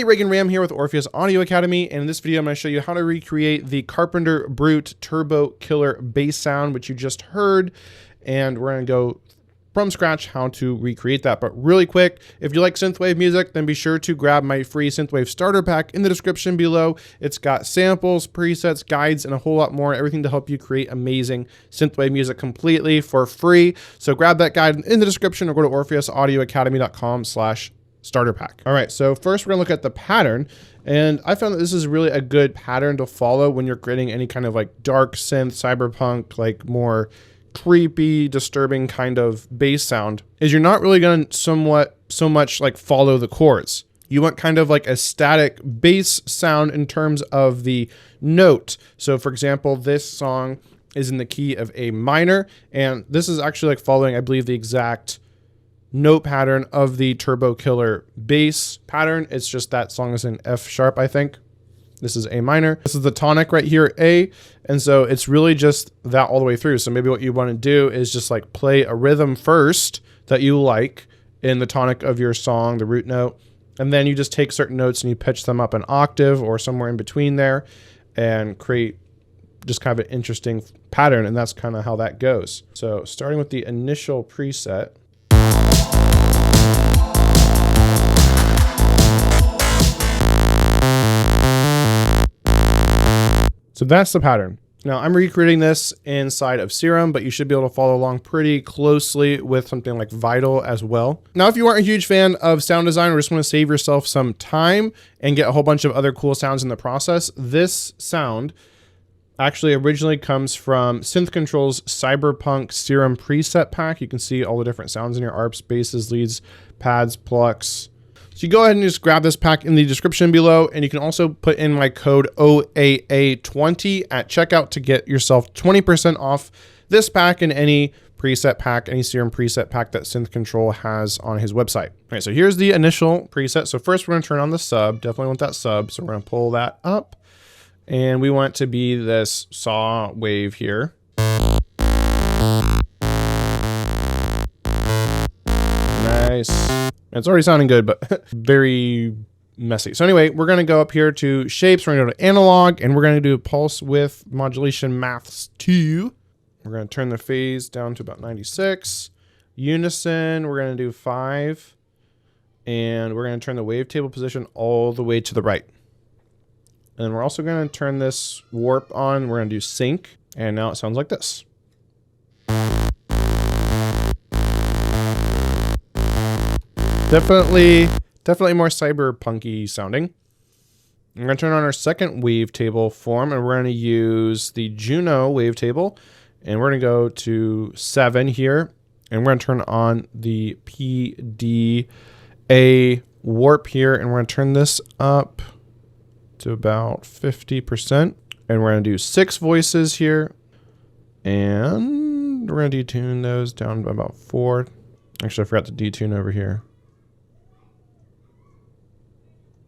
Reagan Ram here with Orpheus Audio Academy, and in this video I'm going to show you how to recreate the Carpenter Brut Turbo Killer bass sound, which you just heard, and we're going to go from scratch how to recreate that. But really quick, if you like synthwave music, then be sure to grab my free synthwave starter pack in the description below. It's got samples, presets, guides, and a whole lot more, everything to help you create amazing synthwave music completely for free. So grab that guide in the description or go to orpheusaudioacademy.com/starter pack. All right, so first we're gonna look at the pattern, and I found that this is really a good pattern to follow when you're creating any kind of like dark synth, cyberpunk, like more creepy, disturbing kind of bass sound. Is you're not really gonna so much like follow the chords. You want kind of like a static bass sound in terms of the note. So for example, this song is in the key of A minor, and this is actually like following, I believe, the exact note pattern of the Turbo Killer bass pattern. It's just that song is in F sharp, I think. This is A minor. This is the tonic right here, A. And so it's really just that all the way through. So maybe what you want to do is just like play a rhythm first that you like in the tonic of your song, the root note. And then you just take certain notes and you pitch them up an octave or somewhere in between there and create just kind of an interesting pattern. And that's kind of how that goes. So starting with the initial preset. So that's the pattern. Now I'm recreating this inside of Serum, but you should be able to follow along pretty closely with something like Vital as well. Now, if you aren't a huge fan of sound design or just want to save yourself some time and get a whole bunch of other cool sounds in the process, this sound actually originally comes from Synth Control's Cyberpunk Serum preset pack. You can see all the different sounds in your ARPs, basses, leads, pads, plucks. So you go ahead and just grab this pack in the description below, and you can also put in my code OAA20 at checkout to get yourself 20% off this pack and any preset pack, any Serum preset pack that Synth Control has on his website. All right, so here's the initial preset. So first we're gonna turn on the sub, definitely want that sub. So we're gonna pull that up, and we want it to be this saw wave here. Nice. It's already sounding good, but very messy. So anyway, we're going to go up here to shapes. We're going to go to analog, and we're going to do pulse width modulation maths 2. We're going to turn the phase down to about 96. Unison, we're going to do 5. And we're going to turn the wavetable position all the way to the right. And then we're also going to turn this warp on. We're going to do sync. And now it sounds like this. Definitely more cyberpunky sounding. I'm going to turn on our second wavetable form, and we're going to use the Juno wavetable, and we're going to go to 7 here, and we're going to turn on the PDA warp here, and we're going to turn this up to about 50%, and we're going to do 6 voices here, and we're going to detune those down to about 4. Actually, I forgot to detune over here.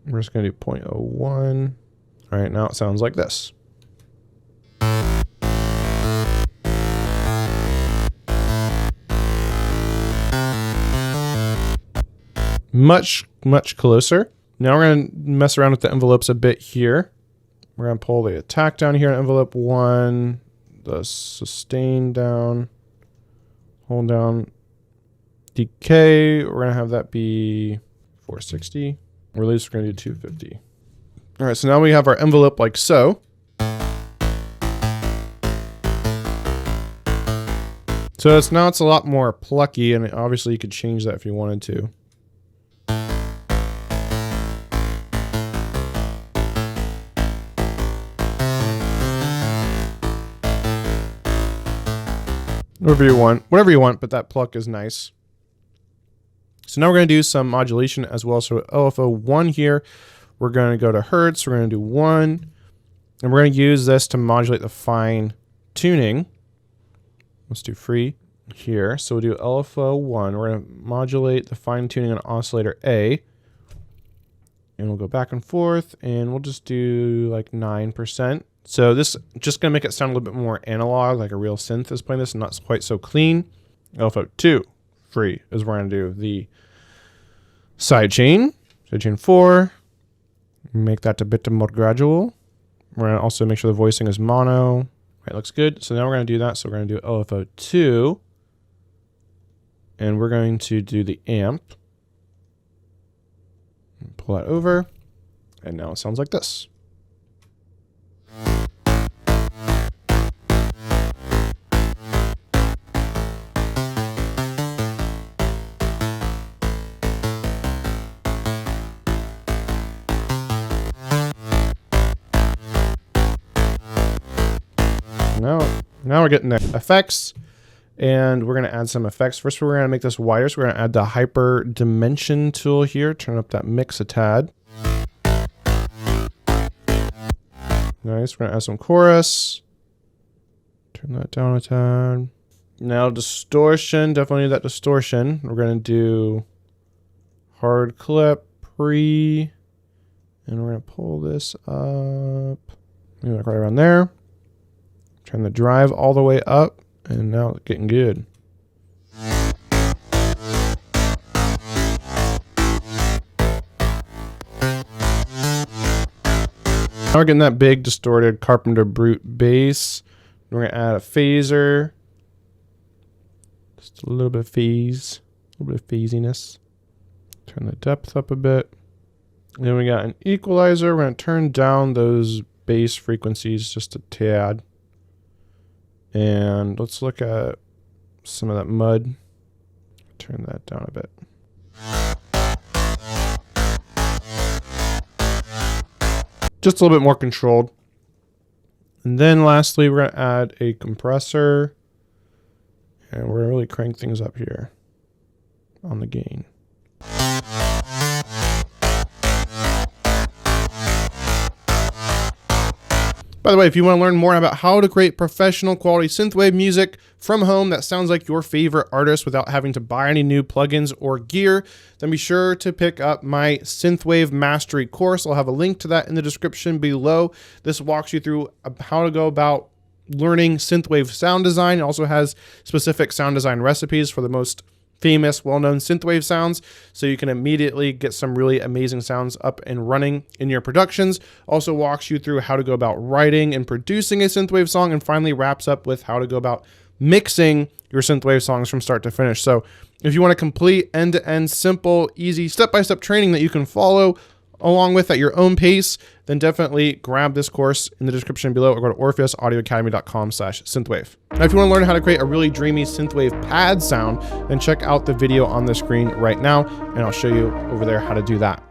We're just going to do 0.01. All right, now it sounds like this. Much closer. Now we're going to mess around with the envelopes a bit here. We're going to pull the attack down here in envelope 1, the sustain down, hold down, decay. We're going to have that be 460. Release, we're going to do 250. All right, so now we have our envelope like so. So it's a lot more plucky, and obviously you could change that if you wanted to. Whatever you want, but that pluck is nice. So now we're going to do some modulation as well. So LFO 1 here, we're going to go to Hertz. We're going to do 1, and we're going to use this to modulate the fine tuning. Let's do free here. So we'll do LFO 1. We're going to modulate the fine tuning on Oscillator A, and we'll go back and forth, and we'll just do like 9%. So this just going to make it sound a little bit more analog, like a real synth is playing this, and not quite so clean. LFO 2. Free is where we're going to do the sidechain. Sidechain 4. Make that a bit more gradual. We're going to also make sure the voicing is mono. Right, looks good. So now we're going to do that. So we're going to do LFO 2. And we're going to do the amp. Pull that over. And now it sounds like this. Now we're getting the effects, and we're going to add some effects. First, we're going to make this wider, so we're going to add the hyper dimension tool here. Turn up that mix a tad. Nice. We're going to add some chorus. Turn that down a tad. Now distortion. Definitely need that distortion. We're going to do hard clip, pre, and we're going to pull this up. Maybe like right around there. Turn the drive all the way up, and now it's getting good. Now we're getting that big distorted Carpenter Brut bass. We're going to add a phaser. Just a little bit of phase, a little bit of phasiness. Turn the depth up a bit. And then we got an equalizer. We're going to turn down those bass frequencies just a tad. And let's look at some of that mud. Turn that down a bit. Just a little bit more controlled. And then lastly, we're going to add a compressor. And we're going to really crank things up here on the gain. By the way, if you want to learn more about how to create professional quality synthwave music from home that sounds like your favorite artist without having to buy any new plugins or gear, then be sure to pick up my Synthwave Mastery course. I'll have a link to that in the description below. This walks you through how to go about learning synthwave sound design. It also has specific sound design recipes for the most famous, well-known synthwave sounds, so you can immediately get some really amazing sounds up and running in your productions. Also walks you through how to go about writing and producing a synthwave song, and finally wraps up with how to go about mixing your synthwave songs from start to finish. So if you want a complete end-to-end, simple, easy, step-by-step training that you can follow along with at your own pace, then definitely grab this course in the description below or go to orpheusaudioacademy.com/synthwave. Now, if you want to learn how to create a really dreamy synthwave pad sound, then check out the video on the screen right now, and I'll show you over there how to do that.